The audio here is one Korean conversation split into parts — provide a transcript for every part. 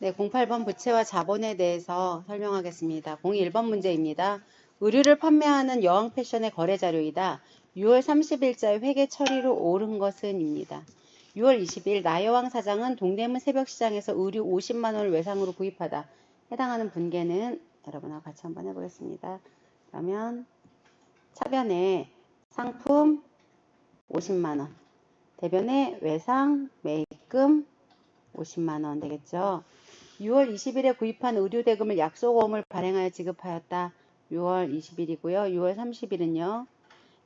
네, 08번 부채와 자본에 대해서 설명하겠습니다. 01번 문제입니다. 의류를 판매하는 여왕 패션의 거래 자료이다. 6월 30일자의 회계 처리로 옳은 것은 입니다. 6월 20일 나여왕 사장은 동대문 새벽시장에서 의류 50만 원을 외상으로 구입하다. 해당하는 분계는 여러분하고 같이 한번 해보겠습니다. 그러면 차변에 상품 50만 원, 대변에 외상 매입금 50만 원 되겠죠. 6월 20일에 구입한 의류대금을 약속어음을 발행하여 지급하였다. 6월 20일이고요. 6월 30일은요.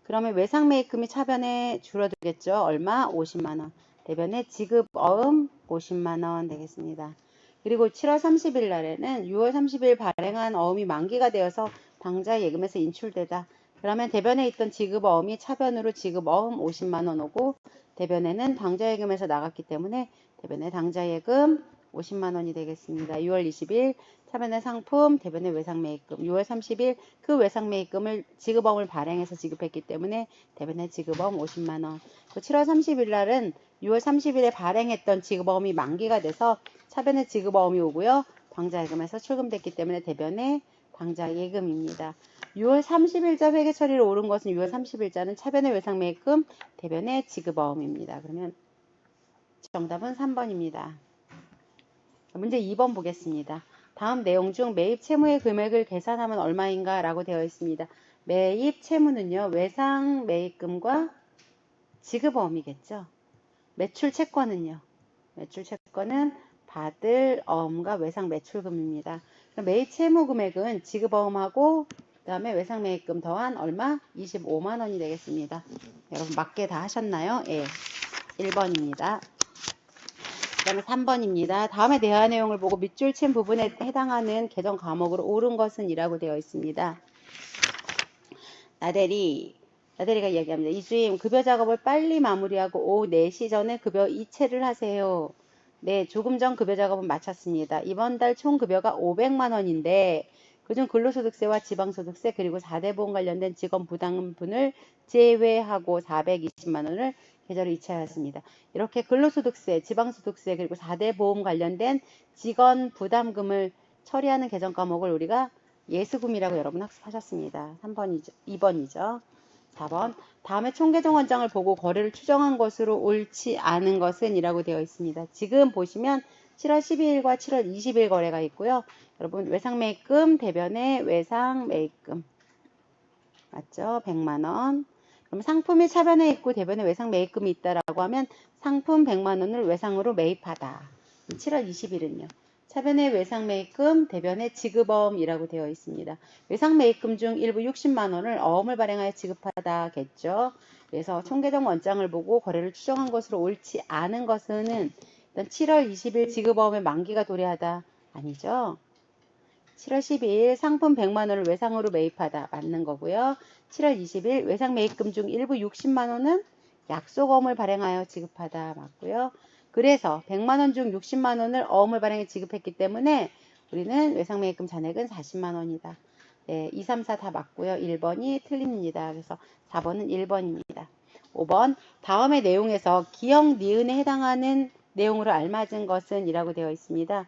그러면 외상매입금이 차변에 줄어들겠죠. 얼마? 50만원. 대변에 지급어음 50만원 되겠습니다. 그리고 7월 30일 날에는 6월 30일 발행한 어음이 만기가 되어서 당좌 예금에서 인출되다. 그러면 대변에 있던 지급어음이 차변으로 지급어음 50만원 오고 대변에는 당좌 예금에서 나갔기 때문에 대변에 당좌 예금 50만 원이 되겠습니다. 6월 20일 차변의 상품, 대변의 외상매입금, 6월 30일 그 외상매입금을 지급어음을 발행해서 지급했기 때문에 대변의 지급어음 50만 원. 7월 30일 날은 6월 30일에 발행했던 지급어음이 만기가 돼서 차변의 지급어음이 오고요. 당좌예금에서 출금됐기 때문에 대변의 당좌예금입니다. 6월 30일자 회계 처리로 옳은 것은 6월 30일자는 차변의 외상매입금, 대변의 지급어음입니다. 그러면 정답은 3번입니다. 문제 2번 보겠습니다. 다음 내용 중 매입 채무의 금액을 계산하면 얼마인가 라고 되어 있습니다. 매입 채무는요. 외상 매입금과 지급어음이겠죠. 매출 채권은요. 매출 채권은 받을 어음과 외상 매출금입니다. 매입 채무 금액은 지급어음하고 그 다음에 외상 매입금 더한 얼마? 25만 원이 되겠습니다. 여러분 맞게 다 하셨나요? 예. 1번입니다. 그 다음에 3번입니다. 다음에 대화 내용을 보고 밑줄 친 부분에 해당하는 개정 과목으로 옳은 것은 이라고 되어 있습니다. 나대리가 이야기합니다. 이주임, 급여 작업을 빨리 마무리하고 오후 4시 전에 급여 이체를 하세요. 네, 조금 전 급여 작업은 마쳤습니다. 이번 달 총 급여가 500만 원인데 그중 근로소득세와 지방소득세 그리고 4대 보험 관련된 직원 부담분을 제외하고 420만 원을 계좌로 이체하였습니다. 이렇게 근로소득세, 지방소득세 그리고 4대 보험 관련된 직원 부담금을 처리하는 개정 과목을 우리가 예수금이라고 여러분 학습하셨습니다. 3번이죠. 2번이죠. 4번. 다음에 총계정 원장을 보고 거래를 추정한 것으로 옳지 않은 것은 이라고 되어 있습니다. 지금 보시면 7월 12일과 7월 20일 거래가 있고요. 여러분 외상매입금, 대변에 외상매입금 맞죠? 100만원. 그럼 상품이 차변에 있고 대변에 외상매입금이 있다라고 하면 상품 100만원을 외상으로 매입하다. 7월 20일은요. 차변의 외상매입금, 대변의 지급어음이라고 되어 있습니다. 외상매입금 중 일부 60만원을 어음을 발행하여 지급하다겠죠. 그래서 총계정 원장을 보고 거래를 추정한 것으로 옳지 않은 것은 일단 7월 20일 지급어음의 만기가 도래하다. 아니죠. 7월 12일 상품 100만원을 외상으로 매입하다. 맞는 거고요. 7월 20일 외상매입금 중 일부 60만원은 약속어음을 발행하여 지급하다. 맞고요. 그래서 100만원 중 60만원을 어음을 발행해 지급했기 때문에 우리는 외상매입금 잔액은 40만원이다. 네, 2, 3, 4 다 맞고요. 1번이 틀립니다. 그래서 4번은 1번입니다. 5번 다음의 내용에서 기역, 니은에 해당하는 내용으로 알맞은 것은 이라고 되어 있습니다.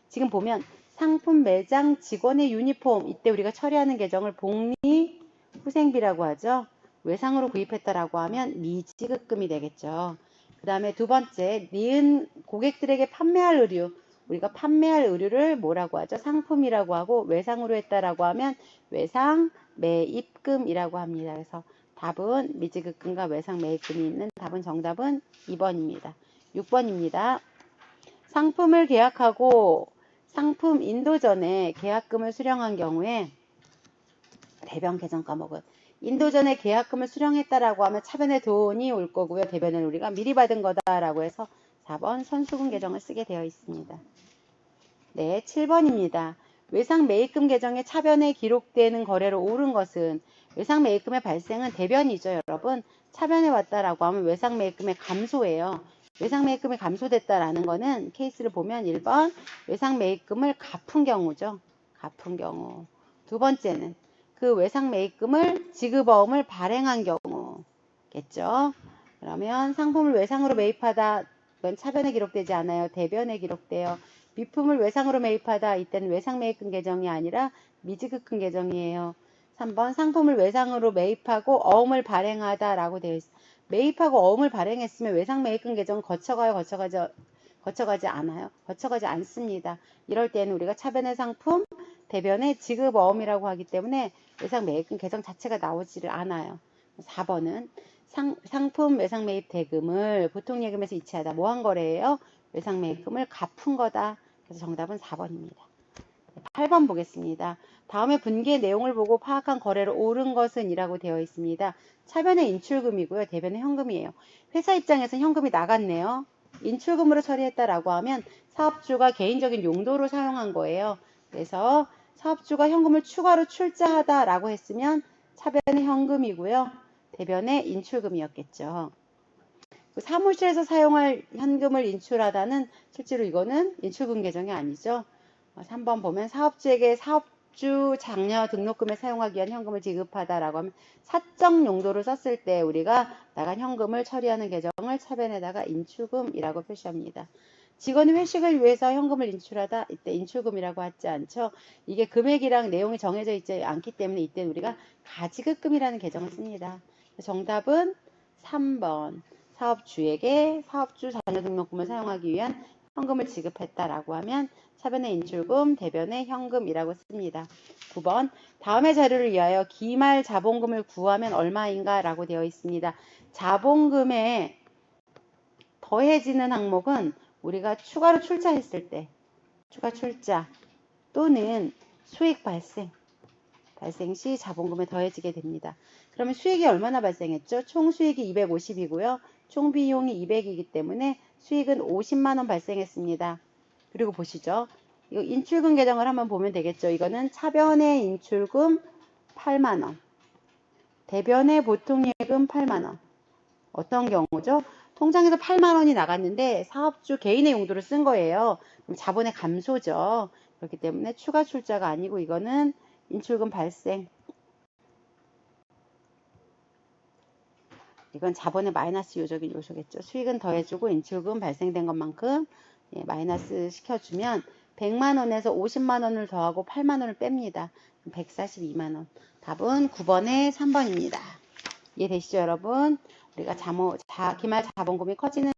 지금 보면 상품 매장 직원의 유니폼 이때 우리가 처리하는 계정을 복리 후생비라고 하죠. 외상으로 구입했다라고 하면 미지급금이 되겠죠. 그 다음에 두 번째, 니은 고객들에게 판매할 의류. 우리가 판매할 의류를 뭐라고 하죠? 상품이라고 하고 외상으로 했다라고 하면 외상 매입금이라고 합니다. 그래서 답은 미지급금과 외상 매입금이 있는 답은 정답은 2번입니다. 6번입니다. 상품을 계약하고 상품 인도 전에 계약금을 수령한 경우에 대변 개정 과목은 인도 전에 계약금을 수령했다라고 하면 차변에 돈이 올 거고요. 대변은 우리가 미리 받은 거다라고 해서 4번 선수금 계정을 쓰게 되어 있습니다. 네, 7번입니다. 외상 매입금 계정에 차변에 기록되는 거래로 옳은 것은 외상 매입금의 발생은 대변이죠, 여러분. 차변에 왔다라고 하면 외상 매입금의 감소예요. 외상 매입금이 감소됐다라는 거는 케이스를 보면 1번 외상 매입금을 갚은 경우죠. 갚은 경우. 두 번째는 그 외상 매입금을 지급어음을 발행한 경우겠죠. 그러면 상품을 외상으로 매입하다 이건 차변에 기록되지 않아요. 대변에 기록돼요. 미품을 외상으로 매입하다. 이때는 외상 매입금 계정이 아니라 미지급금 계정이에요. 3번 상품을 외상으로 매입하고 어음을 발행하다 라고 되어 있어요. 매입하고 어음을 발행했으면 외상 매입금 계정은 거쳐가요, 거쳐가지 않아요? 거쳐가지 않습니다. 이럴 때는 우리가 차변의 상품, 대변의 지급 어음이라고 하기 때문에 외상 매입금 계정 자체가 나오지를 않아요. 4번은 상품 외상 매입 대금을 보통 예금에서 이체하다. 뭐 한 거래예요? 외상 매입금을 갚은 거다. 그래서 정답은 4번입니다. 8번 보겠습니다. 다음에 분기의 내용을 보고 파악한 거래로 옳은 것은 이라고 되어 있습니다. 차변의 인출금이고요. 대변의 현금이에요. 회사 입장에서는 현금이 나갔네요. 인출금으로 처리했다라고 하면 사업주가 개인적인 용도로 사용한 거예요. 그래서 사업주가 현금을 추가로 출자하다라고 했으면 차변의 현금이고요. 대변의 인출금이었겠죠. 사무실에서 사용할 현금을 인출하다는 실제로 이거는 인출금 계정이 아니죠. 3번 보면 사업주에게 사업주 장려 등록금에 사용하기 위한 현금을 지급하다라고 하면 사적 용도로 썼을 때 우리가 나간 현금을 처리하는 계정을 차변에다가 인출금이라고 표시합니다. 직원이 회식을 위해서 현금을 인출하다. 이때 인출금이라고 하지 않죠. 이게 금액이랑 내용이 정해져 있지 않기 때문에 이때 우리가 가지급금이라는 계정을 씁니다. 정답은 3번. 사업주에게 사업주 자녀 등록금을 사용하기 위한 현금을 지급했다라고 하면 차변의 인출금, 대변의 현금이라고 씁니다. 9번. 다음의 자료를 위하여 기말 자본금을 구하면 얼마인가 라고 되어 있습니다. 자본금에 더해지는 항목은 우리가 추가로 출자했을 때 추가 출자 또는 수익 발생 시 자본금에 더해지게 됩니다. 그러면 수익이 얼마나 발생했죠? 총 수익이 250이고요. 총 비용이 200이기 때문에 수익은 50만원 발생했습니다. 그리고 보시죠. 이거 인출금 계정을 한번 보면 되겠죠. 이거는 차변의 인출금 8만원, 대변의 보통예금 8만원. 어떤 경우죠? 통장에서 8만원이 나갔는데 사업주 개인의 용도로 쓴 거예요. 그럼 자본의 감소죠. 그렇기 때문에 추가 출자가 아니고 이거는 인출금 발생. 이건 자본의 마이너스 요적인 요소겠죠. 수익은 더해주고 인출금 발생된 것만큼 마이너스 시켜주면 100만원에서 50만원을 더하고 8만원을 뺍니다. 142만원. 답은 9번에 3번입니다. 이해되시죠, 여러분? 우리가 기말 자본금이 커지는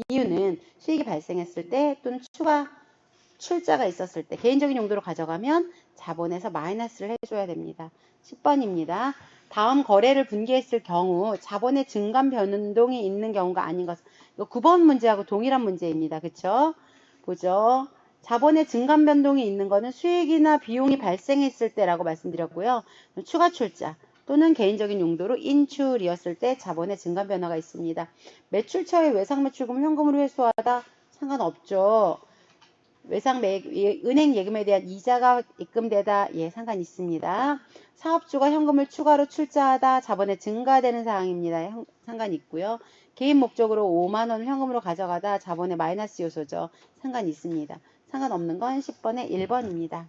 이유는 수익이 발생했을 때 또는 추가 출자가 있었을 때 개인적인 용도로 가져가면 자본에서 마이너스를 해줘야 됩니다. 10번입니다. 다음 거래를 분기했을 경우 자본의 증감 변동이 있는 경우가 아닌 것. 이거 9번 문제하고 동일한 문제입니다. 그쵸? 보죠. 자본의 증감 변동이 있는 거는 수익이나 비용이 발생했을 때라고 말씀드렸고요. 추가 출자 또는 개인적인 용도로 인출이었을 때 자본의 증감 변화가 있습니다. 매출처의 외상 매출금을 현금으로 회수하다 상관없죠. 은행 예금에 대한 이자가 입금되다 상관 있습니다. 사업주가 현금을 추가로 출자하다 자본의 증가되는 사항입니다. 상관 있고요. 개인 목적으로 5만원을 현금으로 가져가다 자본의 마이너스 요소죠. 상관 있습니다. 상관없는 건 10번에 1번입니다.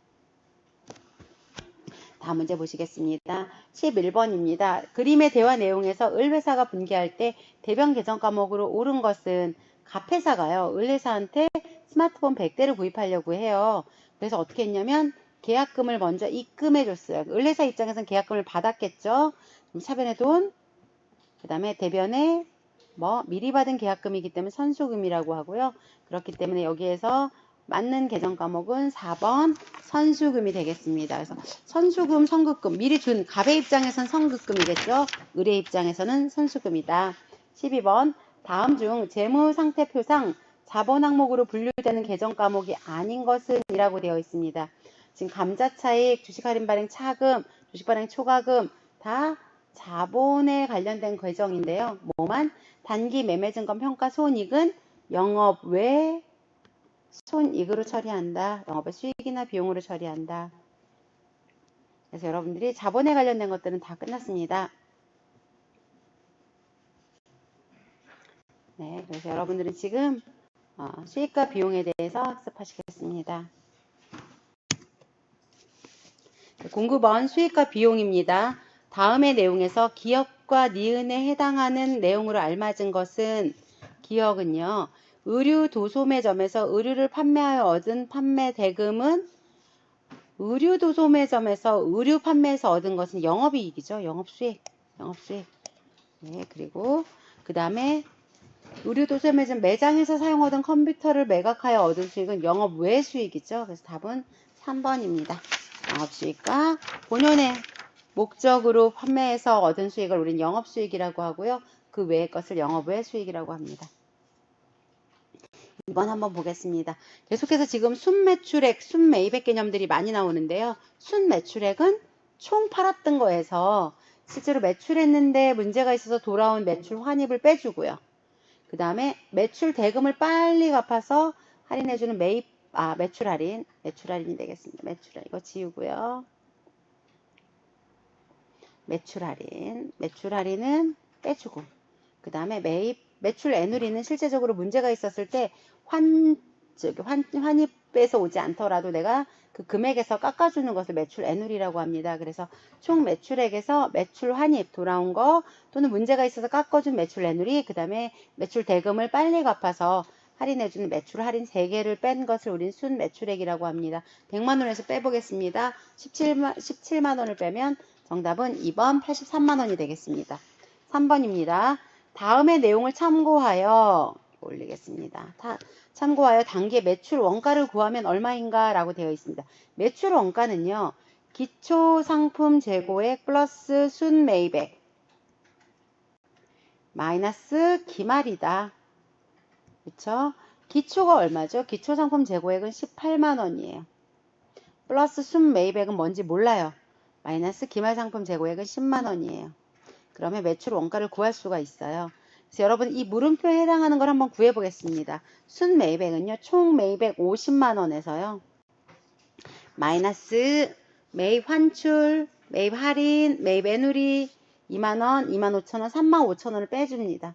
다음 문제 보시겠습니다. 11번입니다. 그림의 대화 내용에서 을회사가 분기할 때 대변 계정 과목으로 옳은 것은 갑회사가요. 을회사한테 스마트폰 100대를 구입하려고 해요. 그래서 어떻게 했냐면 계약금을 먼저 입금해 줬어요. 을회사 입장에서는 계약금을 받았겠죠. 차변의 돈, 그 다음에 대변의 미리 받은 계약금이기 때문에 선수금이라고 하고요. 그렇기 때문에 여기에서 맞는 계정 과목은 4번 선수금이 되겠습니다. 그래서 선수금, 선급금 미리 준 갑의 입장에서는 선급금이겠죠. 을의 입장에서는 선수금이다. 12번 다음 중 재무상태표상 자본 항목으로 분류되는 계정 과목이 아닌 것은 이라고 되어 있습니다. 지금 감자차익, 주식할인 발행 차금, 주식 발행 초과금 다 자본에 관련된 계정인데요. 뭐만 단기 매매증권 평가 손익은 영업 외 손익으로 처리한다. 영업의 수익이나 비용으로 처리한다. 그래서 여러분들이 자본에 관련된 것들은 다 끝났습니다. 네, 그래서 여러분들은 지금 수익과 비용에 대해서 학습하시겠습니다. 09번 수익과 비용입니다. 다음의 내용에서 기억과 니은에 해당하는 내용으로 알맞은 것은 기억은요. 의류 도소매점에서 의류를 판매하여 얻은 판매 대금은 의류 도소매점에서 의류 판매에서 얻은 것은 영업이익이죠. 영업수익. 영업수익. 네, 그리고 그 다음에 의류 도소매점 매장에서 사용하던 컴퓨터를 매각하여 얻은 수익은 영업 외 수익이죠. 그래서 답은 3번입니다. 영업수익과 본연의 목적으로 판매해서 얻은 수익을 우리는 영업수익이라고 하고요. 그 외의 것을 영업 외 수익이라고 합니다. 2번 한번 보겠습니다. 계속해서 지금 순매출액, 순매입액 개념들이 많이 나오는데요. 순매출액은 총 팔았던 거에서 실제로 매출했는데 문제가 있어서 돌아온 매출 환입을 빼주고요. 그 다음에 매출 대금을 빨리 갚아서 할인해주는 매출 할인이 되겠습니다. 매출 할인 이거 지우고요. 매출 할인은 빼주고 그 다음에 매출 애누리는 실제적으로 문제가 있었을 때 환입에서 오지 않더라도 내가 그 금액에서 깎아주는 것을 매출 애누리라고 합니다. 그래서 총 매출액에서 매출 환입 돌아온 거 또는 문제가 있어서 깎아준 매출 애누리 그 다음에 매출 대금을 빨리 갚아서 할인해주는 매출 할인 3개를 뺀 것을 우린 순매출액이라고 합니다. 100만원에서 빼보겠습니다. 17만원을 빼면 정답은 2번 83만원이 되겠습니다. 3번입니다. 다음의 내용을 참고하여 올리겠습니다. 참고하여 단계 매출 원가를 구하면 얼마인가 라고 되어 있습니다. 매출 원가는요. 기초 상품 재고액 플러스 순매입액 마이너스 기말이다. 그쵸? 기초가 얼마죠? 기초 상품 재고액은 18만원이에요. 플러스 순매입액은 뭔지 몰라요. 마이너스 기말 상품 재고액은 10만원이에요. 그러면 매출 원가를 구할 수가 있어요. 그래서 여러분 이 물음표에 해당하는 걸 한번 구해 보겠습니다. 순매입액은요. 총 매입액 50만원에서요. 마이너스 매입 환출, 매입 할인, 매입 애누리 2만원, 25,000원, 35,000원을 빼줍니다.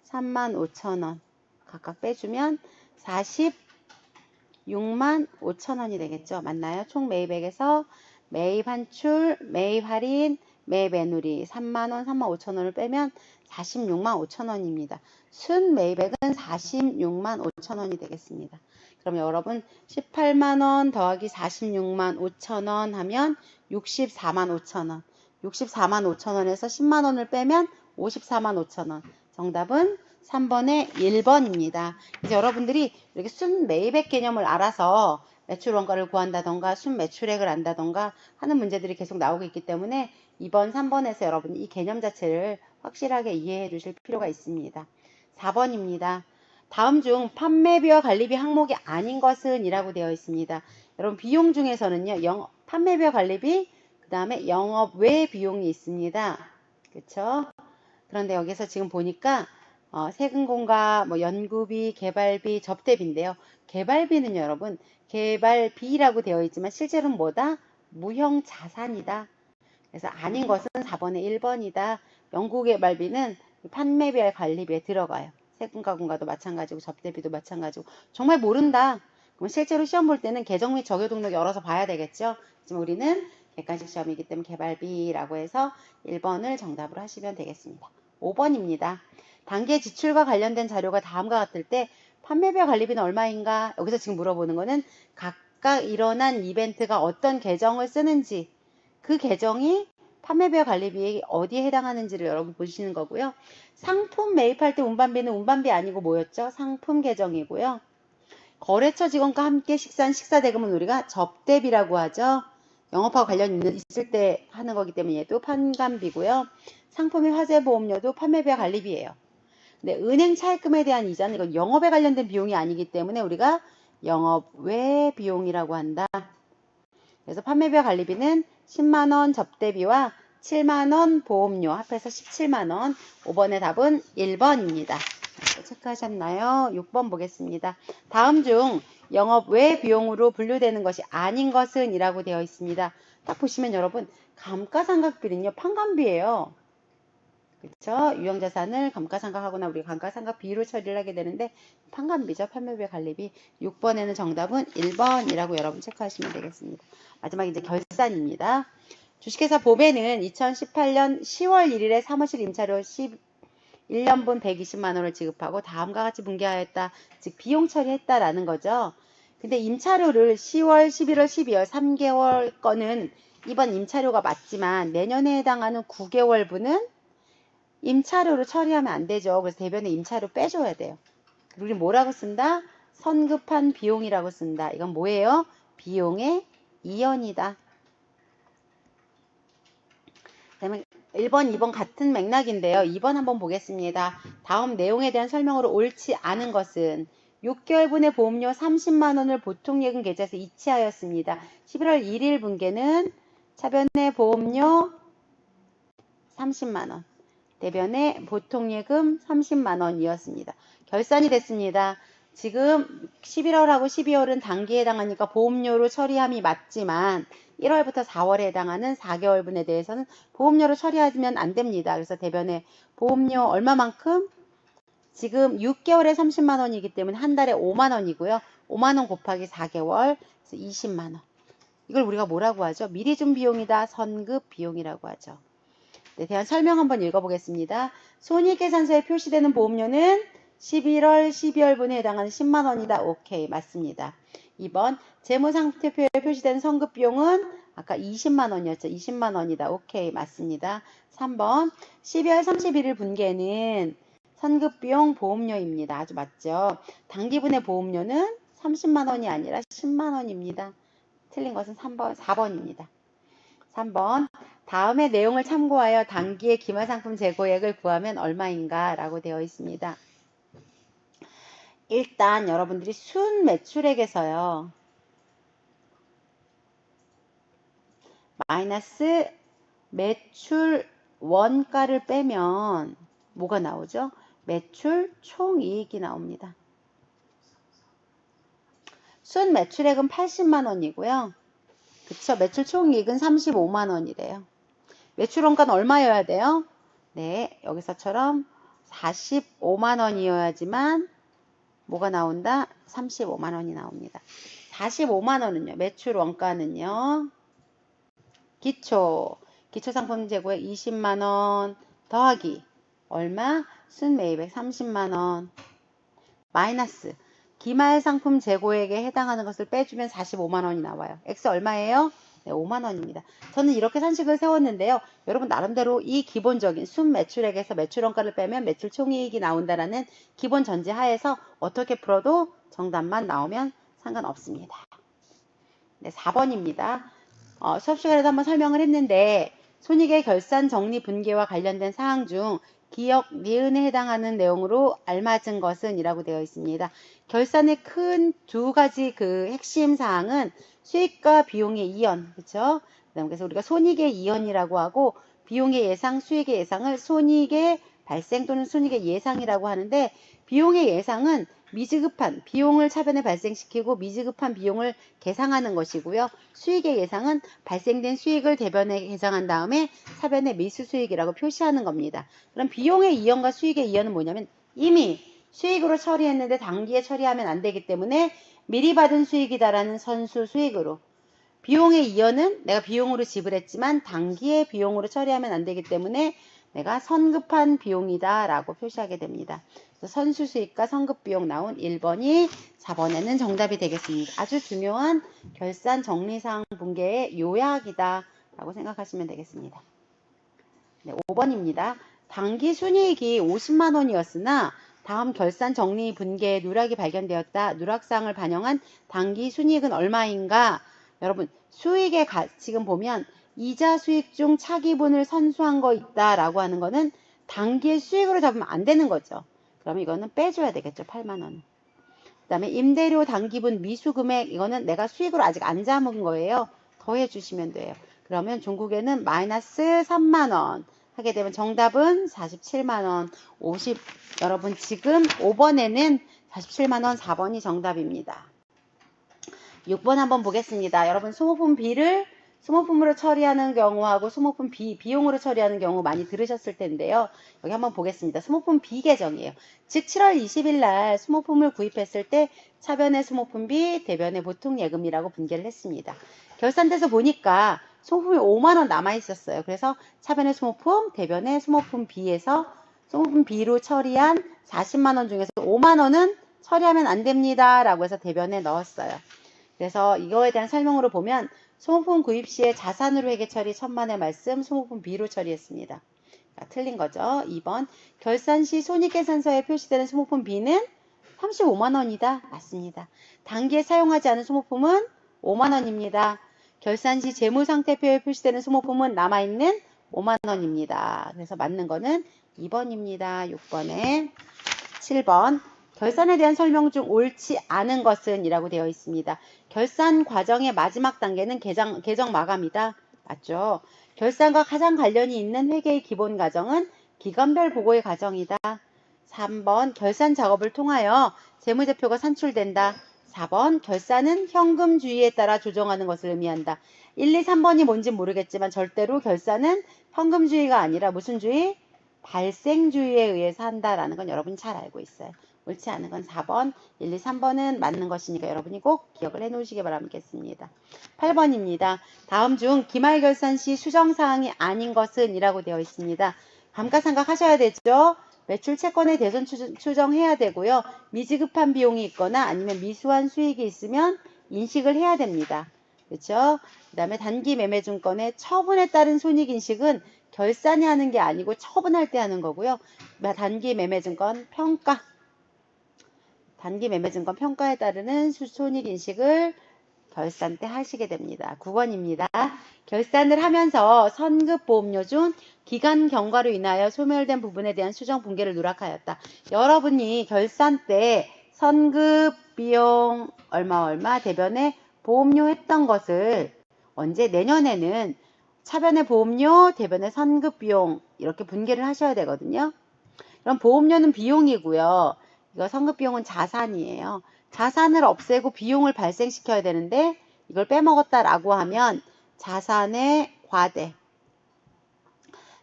35,000원 각각 빼주면 46만 5천원이 되겠죠. 맞나요? 총 매입액에서 매입 환출, 매입 할인, 매입 애누리 3만원, 3만 5천원을 빼면 46만 5천원입니다. 순 매입액은 46만 5천원이 되겠습니다. 그럼 여러분 18만원 더하기 46만 5천원 하면 64만 5천원. 64만 5천원에서 10만원을 빼면 54만 5천원. 정답은 3번의 1번입니다. 그래서 여러분들이 이렇게 순 매입액 개념을 알아서 매출 원가를 구한다던가 순 매출액을 안다던가 하는 문제들이 계속 나오고 있기 때문에 2번, 3번에서 여러분 이 개념 자체를 확실하게 이해해 주실 필요가 있습니다. 4번입니다. 다음 중 판매비와 관리비 항목이 아닌 것은 이라고 되어 있습니다. 여러분 비용 중에서는요. 판매비와 관리비 그 다음에 영업 외 비용이 있습니다. 그렇죠? 그런데 여기서 지금 보니까 세금공과 연구비, 개발비, 접대비인데요. 개발비는 여러분 개발비라고 되어 있지만 실제로는 뭐다? 무형 자산이다. 그래서 아닌 것은 4번의 1번이다. 연구개발비는 판매비와 관리비에 들어가요. 세금가공과도 마찬가지고 접대비도 마찬가지고. 정말 모른다. 그럼 실제로 시험 볼 때는 계정 및 적용 등록 열어서 봐야 되겠죠. 지금 우리는 객관식 시험이기 때문에 개발비라고 해서 1번을 정답으로 하시면 되겠습니다. 5번입니다. 단계 지출과 관련된 자료가 다음과 같을 때 판매비와 관리비는 얼마인가? 여기서 지금 물어보는 거는 각각 일어난 이벤트가 어떤 계정을 쓰는지 그 계정이 판매비와 관리비에 어디에 해당하는지를 여러분 보시는 거고요. 상품 매입할 때 운반비는 운반비 아니고 뭐였죠? 상품 계정이고요. 거래처 직원과 함께 식사한 식사대금은 우리가 접대비라고 하죠. 영업하고 관련 있을 때 하는 거기 때문에 얘도 판관비고요. 상품의 화재보험료도 판매비와 관리비예요. 근데 은행 차입금에 대한 이자는 이건 영업에 관련된 비용이 아니기 때문에 우리가 영업 외 비용이라고 한다. 그래서 판매비와 관리비는 10만원 접대비와 7만원 보험료 합해서 17만원. 5번의 답은 1번입니다. 체크하셨나요? 6번 보겠습니다. 다음 중 영업 외 비용으로 분류되는 것이 아닌 것은 이라고 되어 있습니다. 딱 보시면 여러분 감가상각비는요 판관비예요. 그렇죠? 유형자산을 감가상각하거나 우리 감가상각비로 처리를 하게 되는데 판관비죠. 판매비 관리비. 6번에는 정답은 1번이라고 여러분 체크하시면 되겠습니다. 마지막 이제 결산입니다. 주식회사 보배는 2018년 10월 1일에 사무실 임차료 1년분 120만 원을 지급하고 다음과 같이 분기하였다. 즉 비용 처리했다라는 거죠. 근데 임차료를 10월, 11월, 12월 3개월 거는 이번 임차료가 맞지만 내년에 해당하는 9개월분은 임차료로 처리하면 안 되죠. 그래서 대변에 임차료 빼줘야 돼요. 우리 뭐라고 쓴다? 선급한 비용이라고 쓴다. 이건 뭐예요? 비용의 이연이다. 그다음에 1번, 2번 같은 맥락인데요. 2번 한번 보겠습니다. 다음 내용에 대한 설명으로 옳지 않은 것은 6개월분의 보험료 30만 원을 보통예금 계좌에서 이체하였습니다. 11월 1일 분계는 차변의 보험료 30만 원, 대변의 보통예금 30만 원이었습니다. 결산이 됐습니다. 지금 11월하고 12월은 단기에 해당하니까 보험료로 처리함이 맞지만 1월부터 4월에 해당하는 4개월분에 대해서는 보험료로 처리하면 안 됩니다. 그래서 대변에 보험료 얼마만큼? 지금 6개월에 30만 원이기 때문에 한 달에 5만 원이고요. 5만 원 곱하기 4개월, 그래서 20만 원. 이걸 우리가 뭐라고 하죠? 미리 준 비용이다. 선급 비용이라고 하죠. 네, 대한 설명 한번 읽어보겠습니다. 손익계산서에 표시되는 보험료는 11월, 12월분에 해당하는 10만 원이다. 오케이, 맞습니다. 2번, 재무상태표에 표시된 선급비용은 아까 20만 원이었죠. 20만 원이다. 오케이, 맞습니다. 3번, 12월 31일 분기에는 선급비용 보험료입니다. 아주 맞죠. 단기분의 보험료는 30만 원이 아니라 10만 원입니다. 틀린 것은 3번, 4번입니다. 3번, 다음의 내용을 참고하여 단기의 기말상품 재고액을 구하면 얼마인가 라고 되어 있습니다. 일단 여러분들이 순매출액에서요. 마이너스 매출 원가를 빼면 뭐가 나오죠? 매출 총이익이 나옵니다. 순매출액은 80만 원이고요. 그쵸? 매출 총이익은 35만 원이래요. 매출 원가는 얼마여야 돼요? 네, 여기서처럼 45만 원이어야지만 뭐가 나온다? 35만 원이 나옵니다. 45만 원은요. 매출 원가는요. 기초상품 재고액 20만 원 더하기 얼마? 순매입액 30만 원 마이너스 기말상품 재고액에 해당하는 것을 빼주면 45만 원이 나와요. X 얼마예요? 네, 5만 원입니다. 저는 이렇게 산식을 세웠는데요. 여러분 나름대로 이 기본적인 순매출액에서 매출원가를 빼면 매출 총이익이 나온다라는 기본 전제 하에서 어떻게 풀어도 정답만 나오면 상관없습니다. 네, 4번입니다. 수업 시간에도 한번 설명을 했는데 손익의 결산 정리 분계와 관련된 사항 중 기역, 니은에 해당하는 내용으로 알맞은 것은 이라고 되어 있습니다. 결산의 큰 두 가지 그 핵심 사항은 수익과 비용의 이연, 그렇죠? 그래서 우리가 손익의 이연이라고 하고 비용의 예상, 수익의 예상을 손익의 발생 또는 손익의 예상이라고 하는데 비용의 예상은 미지급한 비용을 차변에 발생시키고 미지급한 비용을 계상하는 것이고요. 수익의 예상은 발생된 수익을 대변에 계상한 다음에 차변에 미수수익이라고 표시하는 겁니다. 그럼 비용의 이연과 수익의 이연은 뭐냐면 이미 수익으로 처리했는데 단기에 처리하면 안 되기 때문에 미리 받은 수익이다라는 선수 수익으로 비용의 이연은 내가 비용으로 지불했지만 단기에 비용으로 처리하면 안 되기 때문에 내가 선급한 비용이다 라고 표시하게 됩니다. 선수 수익과 선급 비용 나온 1번이 4번에는 정답이 되겠습니다. 아주 중요한 결산 정리사항 분계의 요약이다 라고 생각하시면 되겠습니다. 네, 5번입니다. 단기 순이익이 50만 원이었으나 다음 결산 정리 분계에 누락이 발견되었다. 누락사항을 반영한 단기 순이익은 얼마인가? 여러분 수익의 지금 보면 이자 수익 중 차기분을 선수한 거 있다라고 하는 거는 단기의 수익으로 잡으면 안 되는 거죠. 그러면 이거는 빼줘야 되겠죠. 8만 원. 그 다음에 임대료 단기분 미수금액 이거는 내가 수익으로 아직 안 잡은 거예요. 더해 주시면 돼요. 그러면 종국에는 마이너스 3만 원 하게 되면 정답은 47만 원. 50 여러분 지금 5번에는 47만 원 4번이 정답입니다. 6번 한번 보겠습니다. 여러분 소모품 B를 소모품으로 처리하는 경우하고 소모품 B, 비용으로 처리하는 경우 많이 들으셨을 텐데요. 여기 한번 보겠습니다. 소모품 B 계정이에요. 즉 7월 20일 날 소모품을 구입했을 때 차변의 소모품 B, 대변의 보통 예금이라고 분계를 했습니다. 결산돼서 보니까 소모품이 5만 원 남아 있었어요. 그래서 차변의 소모품, 대변의 소모품 B에서 소모품 B로 처리한 40만 원 중에서 5만 원은 처리하면 안 됩니다. 라고 해서 대변에 넣었어요. 그래서 이거에 대한 설명으로 보면 소모품 구입 시에 자산으로 회계 처리 1,000만 원의 말씀 소모품 B로 처리했습니다. 자, 틀린 거죠. 2번 결산 시 손익계산서에 표시되는 소모품 B는 35만 원이다. 맞습니다. 단기에 사용하지 않은 소모품은 5만 원입니다. 결산 시 재무상태표에 표시되는 소모품은 남아있는 5만 원입니다. 그래서 맞는 거는 2번입니다. 6번에 7번 결산에 대한 설명 중 옳지 않은 것은 이라고 되어 있습니다. 결산 과정의 마지막 단계는 계정 마감이다. 맞죠? 결산과 가장 관련이 있는 회계의 기본 과정은 기간별 보고의 과정이다. 3번 결산 작업을 통하여 재무제표가 산출된다. 4번 결산은 현금주의에 따라 조정하는 것을 의미한다. 1, 2, 3번이 뭔지 모르겠지만 절대로 결산은 현금주의가 아니라 무슨 주의? 발생주의에 의해서 한다라는 건 여러분이 잘 알고 있어요. 옳지 않은 건 4번, 1, 2, 3번은 맞는 것이니까 여러분이 꼭 기억을 해 놓으시기 바라겠습니다. 8번입니다. 다음 중 기말결산 시 수정사항이 아닌 것은 이라고 되어 있습니다. 감가상각 하셔야 되죠. 매출 채권의 대손 추정해야 되고요. 미지급한 비용이 있거나 아니면 미수한 수익이 있으면 인식을 해야 됩니다. 그렇죠? 그 다음에 단기 매매증권의 처분에 따른 손익인식은 결산이 하는 게 아니고 처분할 때 하는 거고요. 단기 매매증권 평가에 따르는 손익인식을 결산 때 하시게 됩니다. 9번입니다. 결산을 하면서 선급보험료 중 기간 경과로 인하여 소멸된 부분에 대한 수정 분계를 누락하였다. 여러분이 결산 때 선급 비용 얼마 대변에 보험료 했던 것을 언제 내년에는 차변의 보험료, 대변의 선급 비용 이렇게 분계를 하셔야 되거든요. 그럼 보험료는 비용이고요. 이거 선급 비용은 자산이에요. 자산을 없애고 비용을 발생시켜야 되는데 이걸 빼먹었다라고 하면 자산의 과대,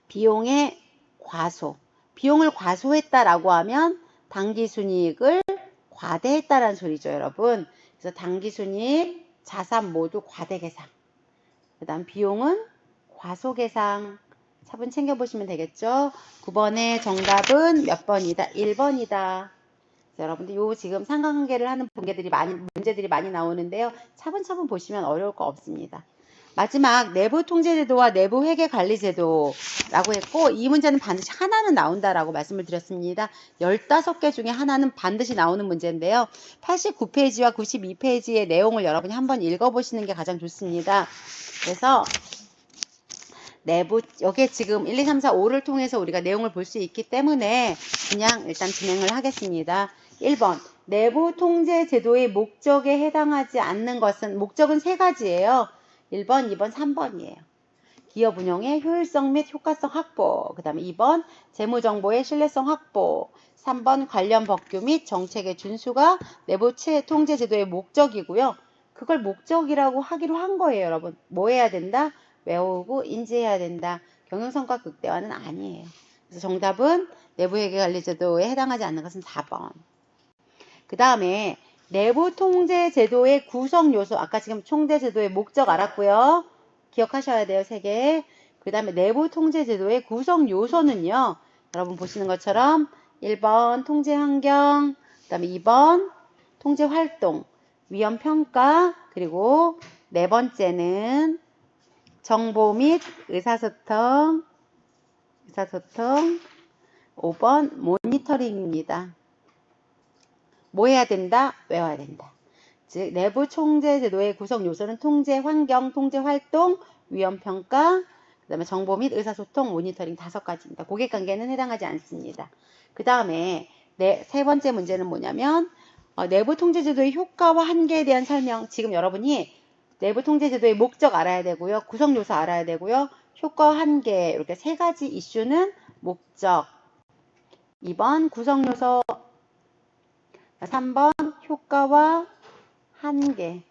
비용의 과소, 비용을 과소했다라고 하면 당기순이익을 과대했다라는 소리죠, 여러분. 그래서 당기순이익, 자산 모두 과대계상. 그 다음 비용은 과소계상. 차분 챙겨보시면 되겠죠. 9번의 정답은 몇 번이다? 1번이다. 여러분들 요 지금 상관관계를 하는 문제들이 많이 나오는데요. 차분차분 보시면 어려울 거 없습니다. 마지막 내부 통제제도와 내부 회계관리제도라고 했고 이 문제는 반드시 하나는 나온다라고 말씀을 드렸습니다. 15개 중에 하나는 반드시 나오는 문제인데요. 89페이지와 92페이지의 내용을 여러분이 한번 읽어보시는 게 가장 좋습니다. 그래서 내부 여기에 지금 1, 2, 3, 4, 5를 통해서 우리가 내용을 볼 수 있기 때문에 그냥 일단 진행을 하겠습니다. 1번 내부 통제 제도의 목적에 해당하지 않는 것은 목적은 세 가지예요. 1번, 2번, 3번이에요. 기업 운영의 효율성 및 효과성 확보, 그 다음에 2번 재무정보의 신뢰성 확보, 3번 관련 법규 및 정책의 준수가 내부 통제 제도의 목적이고요. 그걸 목적이라고 하기로 한 거예요, 여러분. 뭐 해야 된다? 외우고 인지해야 된다. 경영성과 극대화는 아니에요. 그래서 정답은 내부회계관리제도에 해당하지 않는 것은 4번. 그 다음에 내부통제제도의 구성요소, 아까 지금 통제제도의 목적 알았고요. 기억하셔야 돼요, 3개. 그 다음에 내부통제제도의 구성요소는요. 여러분 보시는 것처럼 1번 통제환경, 그 다음에 2번 통제활동, 위험평가, 그리고 4번째는 정보 및 의사소통, 5번 모니터링입니다. 뭐 해야 된다? 외워야 된다. 즉 내부 통제 제도의 구성 요소는 통제 환경, 통제 활동, 위험 평가, 그다음에 정보 및 의사소통, 모니터링 5가지입니다. 고객 관계는 해당하지 않습니다. 그 다음에 세 번째 문제는 뭐냐면 내부 통제 제도의 효과와 한계에 대한 설명. 지금 여러분이 내부 통제 제도의 목적 알아야 되고요. 구성 요소 알아야 되고요. 효과와 한계 이렇게 3가지 이슈는 목적, 2번 구성 요소, 3번 효과와 한계에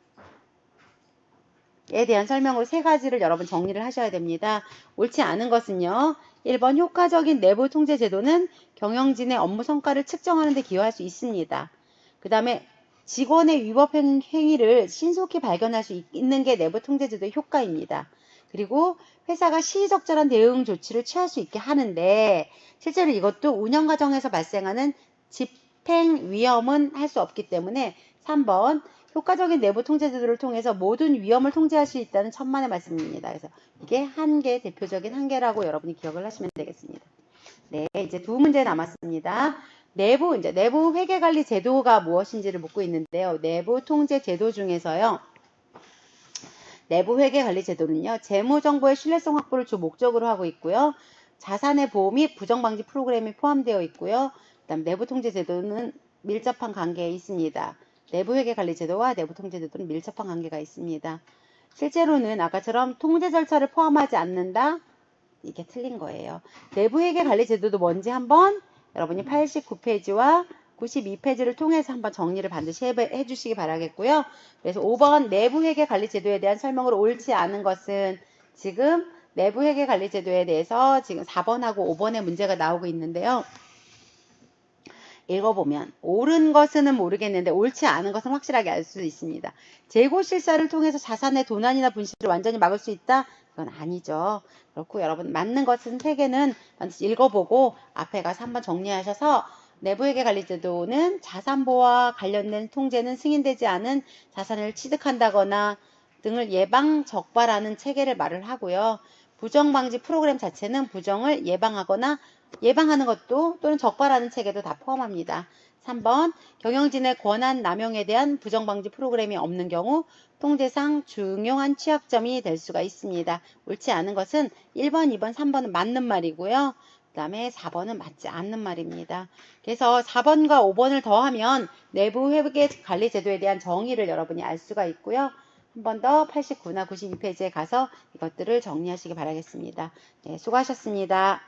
대한 설명으로 3가지를 여러분 정리를 하셔야 됩니다. 옳지 않은 것은요. 1번 효과적인 내부 통제 제도는 경영진의 업무 성과를 측정하는 데 기여할 수 있습니다. 그 다음에 직원의 위법 행위를 신속히 발견할 수 있는 게 내부 통제 제도의 효과입니다. 그리고 회사가 시의적절한 대응 조치를 취할 수 있게 하는데 실제로 이것도 운영 과정에서 발생하는 집행 위험은 할 수 없기 때문에 3번 효과적인 내부 통제 제도를 통해서 모든 위험을 통제할 수 있다는 천만의 말씀입니다. 그래서 이게 한계, 대표적인 한계라고 여러분이 기억을 하시면 되겠습니다. 네, 이제 두 문제 남았습니다. 내부 회계관리 제도가 무엇인지를 묻고 있는데요. 내부 통제 제도 중에서요. 내부 회계관리 제도는요. 재무정보의 신뢰성 확보를 주 목적으로 하고 있고요. 자산의 보호 및 부정방지 프로그램이 포함되어 있고요. 그다음 내부 통제 제도는 밀접한 관계에 있습니다. 내부 회계관리 제도와 내부 통제 제도는 밀접한 관계가 있습니다. 실제로는 아까처럼 통제 절차를 포함하지 않는다. 이게 틀린 거예요. 내부 회계 관리 제도도 뭔지 한번 여러분이 89페이지와 92페이지를 통해서 한번 정리를 반드시 해주시기 바라겠고요. 그래서 5번 내부 회계 관리 제도에 대한 설명을 옳지 않은 것은 지금 내부 회계 관리 제도에 대해서 지금 4번하고 5번의 문제가 나오고 있는데요. 읽어보면 옳은 것은 모르겠는데 옳지 않은 것은 확실하게 알 수 있습니다. 재고 실사를 통해서 자산의 도난이나 분실을 완전히 막을 수 있다? 이건 아니죠. 그렇고 여러분 맞는 것은 3개는 반드시 읽어보고 앞에 가서 한번 정리하셔서 내부회계관리제도는 자산보호와 관련된 통제는 승인되지 않은 자산을 취득한다거나 등을 예방 적발하는 체계를 말을 하고요. 부정방지 프로그램 자체는 부정을 예방하거나 예방하는 것도 또는 적발하는 체계도 다 포함합니다. 3번 경영진의 권한 남용에 대한 부정방지 프로그램이 없는 경우 통제상 중요한 취약점이 될 수가 있습니다. 옳지 않은 것은 1번, 2번, 3번은 맞는 말이고요. 그 다음에 4번은 맞지 않는 말입니다. 그래서 4번과 5번을 더하면 내부 회계 관리 제도에 대한 정의를 여러분이 알 수가 있고요. 한 번 더 89나 92페이지에 가서 이것들을 정리하시기 바라겠습니다. 네, 수고하셨습니다.